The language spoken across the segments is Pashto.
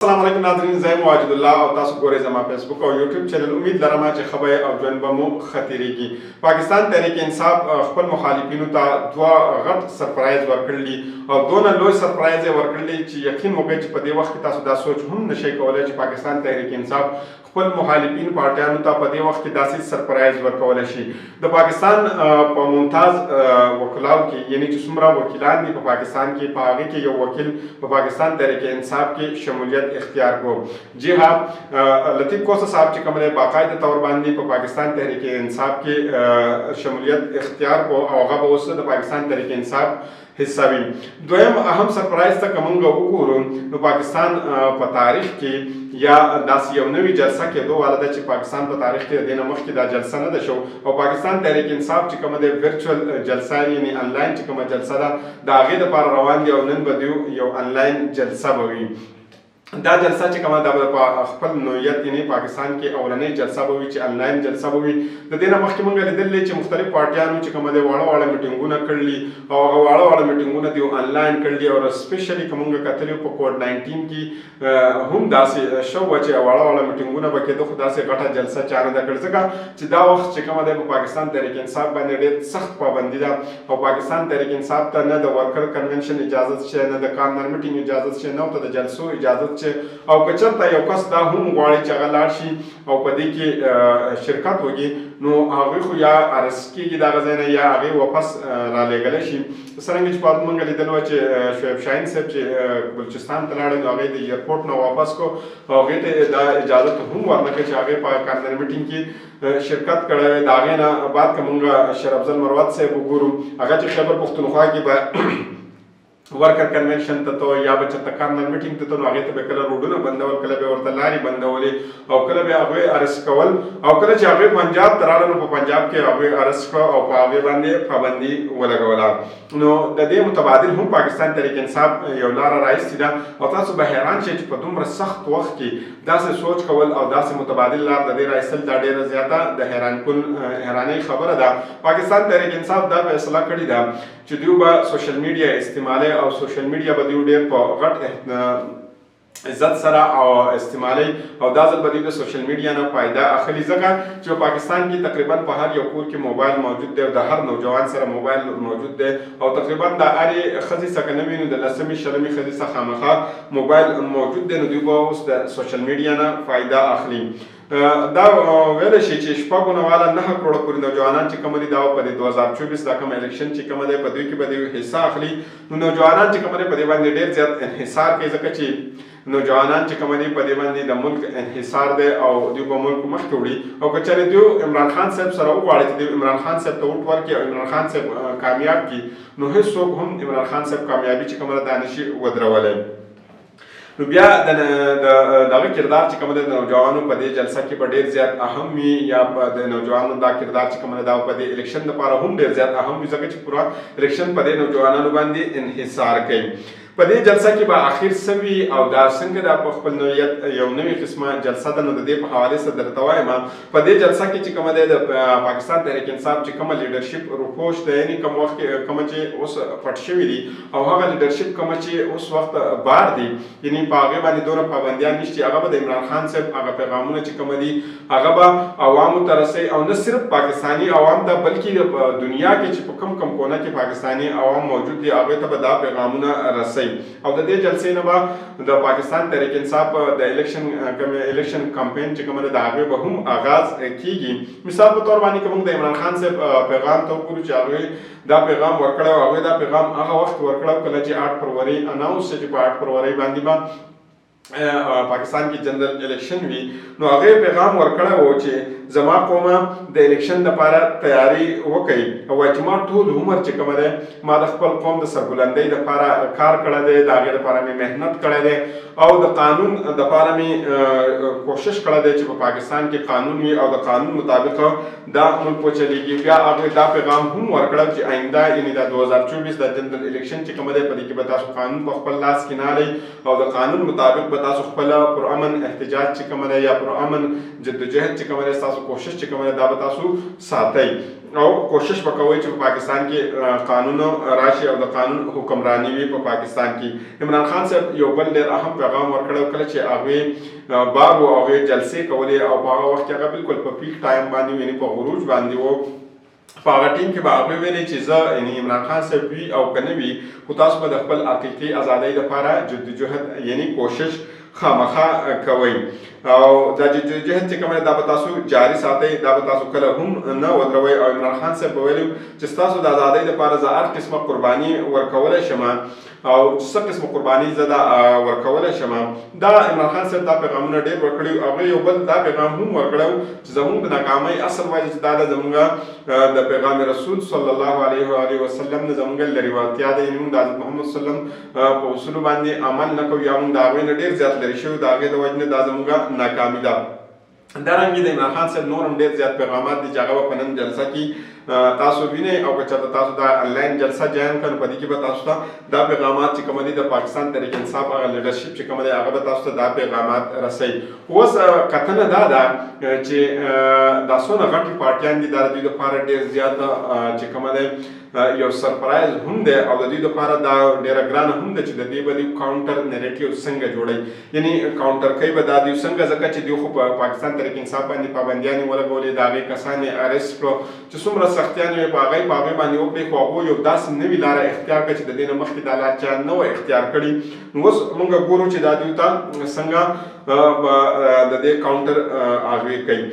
السلام علیکم ناظرین، زه واجد الله او تاسو ګورئ زما فیسبوک او یوټیوب چینل. امید لرم چې خبرې او ژوند به مو ختیریږي. پاکستان تحریک انصاف خپل مخالفینو ته دوه غټ سرپرایز ورکړي او دونه لوی سرپرایز یې ورکړي چې یقین وکړئ چې په دې وخت کې تاسو دا سوچ هم نشئ کولی چې پاکستان تحریک انصاف خپل مخالفین پارټیانو ته په دې وخت کې داسې سرپرایز ورکولی شي. د پاکستان په ممتاز وکلاو کې یعنې چې څومره وکیلان دي په پاکستان کې، په هغې کې یو وکیل په پاکستان تحریک انصاف کې شمولیت اختیار کو. جی ها، لطیف کوسه صاحب چې کوم دی باقاعده طور باندې په پاکستان تحریک انصاف کې شمولیت اختیار کو او هغه به اوس د پاکستان تحریک انصاف حصہ وي. دویم اهم سرپرایز ته که موږ وګورو نو پاکستان په تاریخ کې یا داسې یو نوې جلسه کېدو واله ده چې پاکستان په تاریخ کې د دې نه مخکې دا جلسه نه ده شو او پاکستان تحریک انصاف چې کومه دی ورچوال جلسه یعنې انلاین چې کومه جلسه ده د هغې دپاره روان دي او نن به دوی یو انلاین جلسه به وي. دا جلسه چې کومه دا به په خپل نوعیت یعنې پاکستان کې اولنۍ جلسه به وي چې انلاین جلسه به وي. د دې نه مخکې موږ لیدلي چې مختلف پارټیانو چې کومه دی واړه واړه میټینګونه کړلي او هغه واړه واړه میټینګونه دوی انلاین کړلي او سپیشلي که موږ کتلي په کووډ 19 کې هم داسې شو وه چې واړه واړه میټینګونه به کېده خو داسې غټه جلسه چا نه ده کړې ځکه چې دا وخت چې کومه دی په پاکستان تحریک انصاف باندې ډېر سخت پابندي ده او پاکستان تحریک انصاف ته نه د ورکر کنونشن اجازت شته، نه د کارنر میټینګ اجازت شته، نه ورته د جلسو اجازت او که چېرته یو کس دا هم غواړي چې هغه لاړ شي او په دې کې شرکت وکړي نو هغوی خو یا ارست کېږي د هغه ځای نه یا هغې واپس رالېږلی شي. څرنګه چې پرون موږ لیدلي وه چې شعیب شاهین صاحب چې بلوچستان ته لاړی نو هغې د ایرپورټ نه واپس کړو او هغې ته دا اجازت هم ورنه کړه چې هغې په کارنر میټینګ کې شرکت کړی وی. د هغې نه بعد که موږ شیر افضل مروت صاحب وګورو هغه چې خیبر پښتونخوا کې به ورکر کنونشن ته تو یا به چېرته کارنر میټینګ ته تو نو هغې ته به کله روډونه بندول، کله به ورته لارې بندولې او کله به هغوی ارست کول او کله چې هغوی پنجاب ته راغله نو په پنجاب کې هغوی ارست کړه او په هغې باندې پابندي ولګوله. نو د دې متبادل هم پاکستان تحریک انصاف یو لاره رایستې ده او تاسو به حیران شئ چې په دومره سخت وخت کې داسې سوچ کول او داسې متبادل لار د دې رایستل دا ډېره زیاته د حیرانۍ خبره ده. پاکستان تحریک انصاف دا فیصله کړې ده چې دوی به سوشل میډیا استعمالوي او سوشل میډیا به دوی ډېر په غټ عزت سره او استعمالوي او دا ځل به دوی د سوشل میډیا نه فایده اخلي ځکه چې په پاکستان کې تقریبا په هر یو کور کې موبایل موجود دی او د هر نوجوان سره موبایل موجود دی او تقریبا د هرې ښځې څخه نه وي نو د لسمې شلمې ښځې څخه خامخا موبایل موجود دی نو دوی به اوس د سوشل میډیا نه فایده اخلي. دا ویلی شي چې شپږو نه واله 9 کروړه پورې نوجوانان چې کوم دي دا په دې 2024 دا کوم الیکشن چې کوم دی په دوی کې به دوی حصه اخلي نو نوجوانان چې کوم دی په دې باندې ډېر زیات انحصار کوي ځکه چې نوجوانان چې کوم دي په دې باندې د ملک انحصار دی او دوی به ملک مخکې وړي او که چېرې دوی عمران خان صاحب سره وغواړي چې دوی عمران خان صاحب ته ووټ ورکړي او عمران خان صاحب کامیاب کړي نو هېڅوک هم عمران خان صاحب کامیابي چې کومه ده دا نشي ودرولی. نو بیا د دغه کردار چې کوم دی د نوجوانو په دې جلسه کې به ډېر زیات اهم وي یا د نوجوانو دا کردار چې کوم دی دا په دې الیکشن لپاره هم ډېر زیات اهم وي ځکه چې پوره الیکشن په دې نوجوانانو باندې انحصار کوي. په دې جلسه کې به اخر څه وي او دا څنګه دا په خپل نوعیت یو نوې قسمه جلسه ده نو د دې په حوالې سره درته وایم. په دې جلسه کې چې کومه دی د پاکستان تحریک انصاف چې کومه لیډرشپ روپوش ده یعنې کوم وخت کې کومه چې اوس پټ شوي دي او هغه لیډرشپ کومه چې اوس وخت بار دي یعنې په هغې باندې دومره پابندیان نشته هغه به د عمران خان صاحب هغه پیغامونه چې کومه دي هغه به عوامو ته رسوي او نه صرف پاکستاني عوام ته بلکې په دنیا کې چې په کم کونه کې پاکستاني عوام موجود دي هغوی ته به دا پیغامونه رسوي. او د دې جلسې نه به د پاکستان تحریک انصاف د الیکشن کمپین چې کومه ده د هغې به هم آغاز کیږي. مثال په طور باندې که موږ د عمران خان صاحب پیغام ته وګورو چې هغوی دا پیغام ورکړی او هغوی دا پیغام هغه وخت ورکړی کله چې 8 فروری اناونس چې په 8 فروری باندې به پاکستان کې جنرال الیکشن وي نو هغې پیغام ورکړی و چې زما قومه د الیکشن لپاره تیاری وکړئ او وایي چې ما ټول عمر چې کومه دی ما د خپل قوم د سربلندۍ لپاره کار کړی دی د هغې لپاره مې محنت کړی دی او د قانون دپاره مې کوشش کړی دی چې په پاکستان کې قانون وي او د قانون مطابق دا ملک وچلېږي. بیا هغوی دا پیغام هم ورکړی چې آینده یعنې دا 2024 د جنرال الیکشن چې کومه دی په دې کې به تاسو قانون په خپل لاس کې نه لئ او د قانون مطابق به تاسو خپله پرامن احتجاج چې کومه دی یا پرامن جدوجهد چې کومه دی ستاسو کوشش چې کومه دی دا به تاسو ساتئ. او کوشش وکوي چې په پاکستان کې قانون راشي او د قانون حکمرانی وي په پاکستان کې. عمران خان صاحب یو بل ډېر اهم پیغام ورکړی کله چې هغه باب او هغه جلسې کولې او په هغه وخت کې هغه بالکل په پیک ټایم باندې یعنې په غروج باندې و. په هغه ټیم کې به هغوی ویلې چې زه یعنې عمران خان صاحب وي او که نه وي خو تاسو به د خپل حقیقي ازادۍ لپاره جدوجهد یعنې کوشش خامخا کوئ او دا جدوجهد چې کومه دا به تاسو جاري ساتئ، دا به تاسو کله هم نه ودروئ. او عمران خان صاحب به ویلي چې ستاسو د ازادۍ لپاره زه هر قسمه قرباني ورکولی شم او څه قسمه قرباني زه دا ورکولی شم. دا عمران خان صاحب دا پیغامونه ډېر ورکړي. هغه یو بل دا پیغام هم ورکړی چې زموږ د ناکامۍ اصل وجه چې دا ده زموږ د پیغام رسول صلی الله علیه وسلم نه زموږ لرېوالتیا ده، یعنې موږ د حضرت محمد صلی الله علیه وسلم په اصولو باندې عمل نه کوو یا موږ د هغوی نه ډېر زیات لرې شوي، د هغې د وجې نه دا زموږ ناکامي ده. دارنګې د عمران خان صاحب نور هم ډېر زیات پیغامات دي چې هغه به په نن جلسه کې تاسو وینئ او که چېرته تاسو دا انلاین جلسه جوین کړئ نو په دې کې به تاسو ته دا پیغامات چې کوم دي د پاکستان تحریک انصاف هغه لیډرشپ چې کوم دی هغه به تاسو ته دا پیغامات رسوي. اوس کتنه دا ده چې دا څونه غټې پارټیان دي دا د دوی لپاره ډېر زیات چې کومه دی یو سرپرایز هم دی او د دوی لپاره دا ډېره ګرانه هم ده چې د دې به دوی کاونټر نیریټیو څنګه جوړوي، یعنې کاونټر کوي به دا دوی څنګه، ځکه چې دوی خو په پاکستان تحریک انصاف باندې پابندیانې ولګولې، د هغې کسان یې ارست کړو چې څومره سختیانې وې په هغې باندې وکړې، خو هغوی یو داسې نوې لاره اختیار کړه چې د دې نه مخکې دا لار چا نه وه اختیار کړې. نو اوس موږ ګورو چې دا دوی ته څنګه د دې کاونټر هغوی کوي.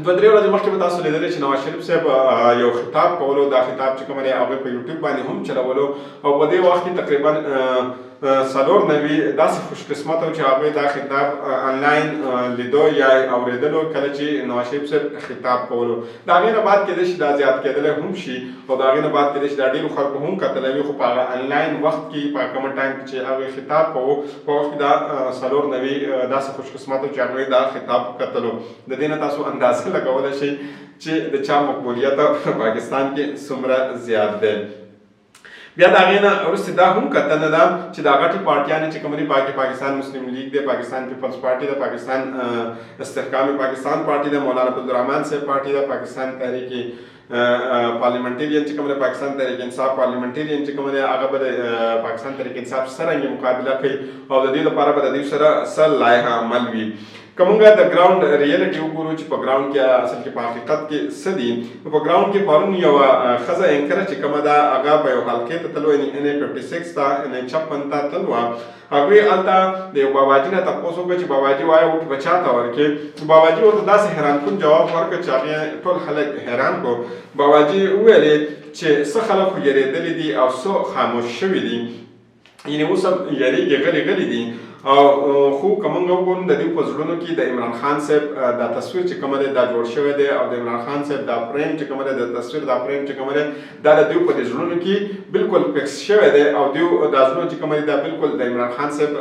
دوه درې ورځې مخکې به تاسو لیدلی چې نواز شریف صاحب یو خطاب کولو، دا خطاب چې کوم دی هغوی په یوټیوب باندې هم چلولو او په دې وخت کې تقریبا 94 داسې خوشقسمته و چې هغوی دا خطاب انلاین لیدو یا اورېدلو کله چې نواز شریف صاحب خطاب کولو. د هغې نه بعد کېدای شي دا زیات کېدلی هم شي او د هغې نه بعد کېدای شي دا ډېرو خلکو هم کتلی وي، خو په هغه انلاین وخت کې په کومه ټایم کې چې هغوی خطاب کوو په وخت کې دا 94 داسې خوشقسمته و چې هغوی دا خطاب کتلو. د دې نه تاسو اندازه لګولی شئ چې د چا مقبولیت په پاکستان کې څومره زیات دی. بیا د هغې نه وروسته دا هم کتنه ده چې دا غټې پارټیانې چې کوم دي پاکستان مسلم لیگ دی، پاکستان پیپلز پارټي ده، پاکستان استحکام پاکستان پارټي ده، مولانا عبدالرحمان صاحب پارټي ده، پاکستان تحریک پارلیمنټرین چې کوم دی پاکستان تحریک انصاف پارلیمنټرین چې کوم دی هغه به د پاکستان تحریک انصاف څرنګه مقابله کوي او د دې لپاره به د دوی سره څه لایحه عمل وي. که موږ د ګراوند ریالټي وګورو چې په ګراوند کې اصل کې په حقیقت کې څه دي، نو په ګراوند کې پرون یوه ښځه اینکره چې کومه ده هغه په یو حلقې ته تلو، یعنې NA56 ته NA56 ته تلوه. هغوی هلته د یو باباجي نه تپوس وکړه چې باباجي وایه وټ به چا ته ورکړې. باباجي ورته داسې حیرانکن جواب ورکړ چې هغې ټول خلک حیران کړو. باباجي وویلې چې څه خلک خو یېرېدلي دي او څه خاموش شوي دي، یعنې اوس هم یېرېږي غلي غلي دي. او خو که موږ وګورو د دوی په زړونو کې د عمران خان صاحب دا تصویر چې کومه دی دا جوړ شوی دی او د عمران خان صاحب دا فریم چې کومه دی د تصویر دا فریم چې کومه دی دا د دوی په دې زړونو کې بالکل فکس شوی دی او دوی دا زړونه چې کومه دي دا بالکل د عمران خان صاحب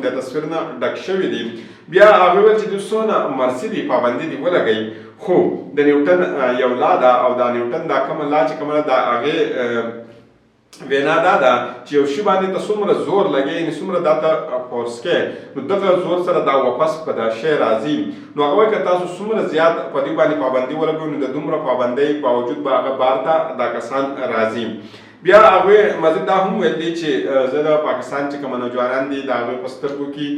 د تصویر نه ډک شوي دي. بیا هغوی ویل چې دوی څونه مرسي دي پابندي دي ولګوي، خو د نیوټن یو لا ده او دا نیوټن دا کومه لا چې کومه ده د هغې وینا دا ده چې یو شي باندې ته څومره زور لګې، یعنې څومره دا ته فورس کې نو دغه زور سره دا واپس په دا شی راځي. نو هغه وایي که تاسو څومره زیات په دوی باندې پابندي ولګوئ نو د دومره پابندۍ باوجود به هغه بار ته دا کسان راځي. بیا هغوی مزید دا هم ویل دي چې زه د پاکستان چې کومه نوجوانان دي د هغوی په سترګو کې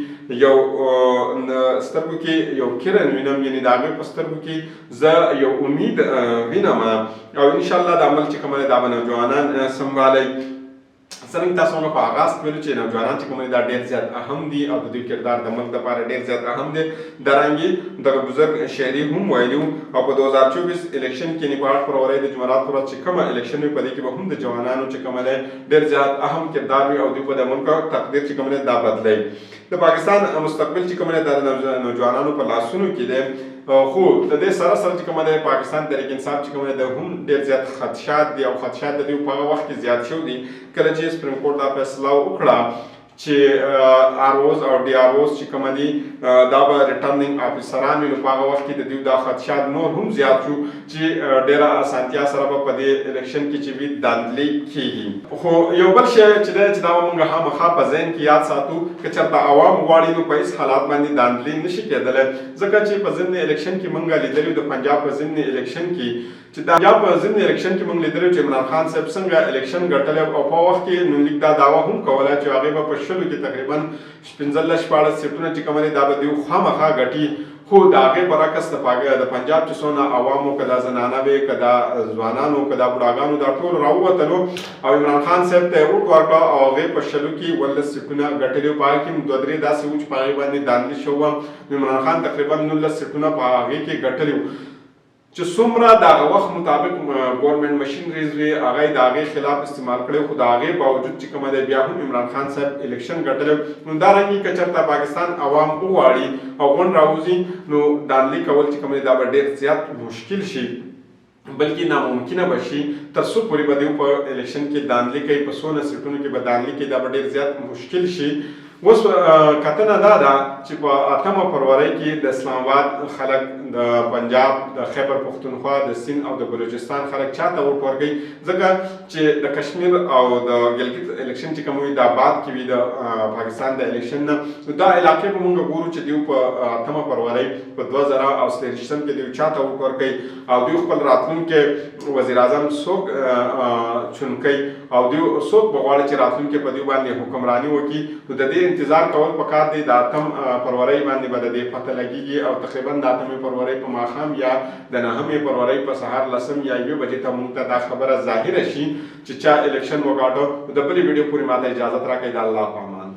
یو کرن وینم، یعنې د هغوی په سترګو کې زه یو امید وینم او انشاءالله د عمل چې کومه دی دا به نوجوانان سنبالوي. څرنګه تاسو موږ په آغاز کې ویلو چې نوجوانان چې کوم دي دا ډېر زیات اهم دي او د دوی کردار د ملک لپاره ډېر زیات اهم دی. دارنګې دغه بزرګ شاعري هم ویلي او په 2024 الیکشن کې یعنې په 8 فروری د جمعرات پر ورځ چې کومه الیکشن وي په دې کې به هم د جوانانو چې کومه دی ډېر زیات اهم کردار وي او دوی به د ملک تقدیر چې کوم دی دا بدلوي. د پاکستان مستقبل چې کوم دی دا د نوجوانانو په لاسونو کې دی، خو د دې سره سره چې کومه دی پاکستان تحریک انصاف چې کومه دی د هم ډېر زیات خدشات دي او خدشات د دوی په هغه وخت کې زیات شوي دي کله چې سپریم کورټ دا فیصله وکړه چې آروز او ډي آروز چې کوم دي دا به ریټرنینګ افیسران وي، نو په هغه وخت کې د دوی دا خدشات نور هم زیات شو چې ډېره اسانتیا سره به په دې الیکشن کې چې وي داندلې کېږي. خو یو بل شی چې دی چې دا به موږ خامخا په ذهن کې یاد ساتو که چېرته عوام غواړي نو په هېڅ حالات باندې داندلې نشي کېدلی، ځکه چې په ضمن الیکشن کې موږ لیدلي د پنجاب په ضمن الیکشن کې چې د پنجاب په ضمن الیکشن کې موږ لیدلي چې عمران خان صاحب څنګه الیکشن ګټلی او په وخت کې نون لیگ دا دعوه هم کوله چې هغې به په 100 کې تقریبا 15-14 سیټونه چې کوم دي دا به دوی خامخا ګټي. خو د هغې برعکس د پنجاب چې څونه عوامو که دا زنانه وې که دا ځوانانو که دا بوډاګانو دا ټول راووتلو او عمران خان صاحب ته یې ووټ ورکړه او هغې په 100 کې 19 سیټونه ګټلي وو. په هغې کې هم 2-3 داسې وو چې په هغې باندې داندلي شوي وو. عمران خان تقریبا 19 سیټونه په هغې کې ګټلي وو چې څومره د هغه وخت مطابق ګورنمنټ مشینریز وي هغه یې د هغې خلاف استعمال کړی، خو د هغې باوجود چې کومه دی بیا هم عمران خان صاحب الیکشن ګټلی. نو دارنګې که چېرته پاکستان عوام وغواړي او غونډ راوځي نو داندلي کول چې کوم دی دا به ډېر زیات مشکل شي، بلکې ناممکنه به شي. تر څو پورې به دوی په الیکشن کې داندلي کوي، په 100 سیټونو کې به داندلي کوي، دا به ډېر زیات مشکل شي. اوس کتنه دا ده چې په 8 فروری کې د اسلام آباد خلک د پنجاب د خیبر پښتونخوا د سیند او د بلوچستان خلک چاته ووټ ورکوي، ځکه چې د کشمیر او د ګلګت الیکشن چې کوم وي دا بعد کې وي د پاکستان د الیکشن نه. دا علاقې به موږ ګورو چې دوی په 8 فروری په 2023 کې دوی چاته ووټ ورکوي او دوی خپل راتلونکی وزیر اعظم څوک چونکوي او دوی څوک به غواړي چې راتلونکی په دوی باندې حکمراني وکړي. نو د دې انتظار کول پکار دی. د 8 فروری باندې به د دې پته لګېږي او تقریبا د 8 فروری په ماښام یا د 9 فروری په سهار 10 یا 1 بجې ته موږ ته دا خبره ظاهره شي چې چا الیکشن وګاټو. د بلې ویډیو پورې ماته اجازت راکړئ. د الله په امان.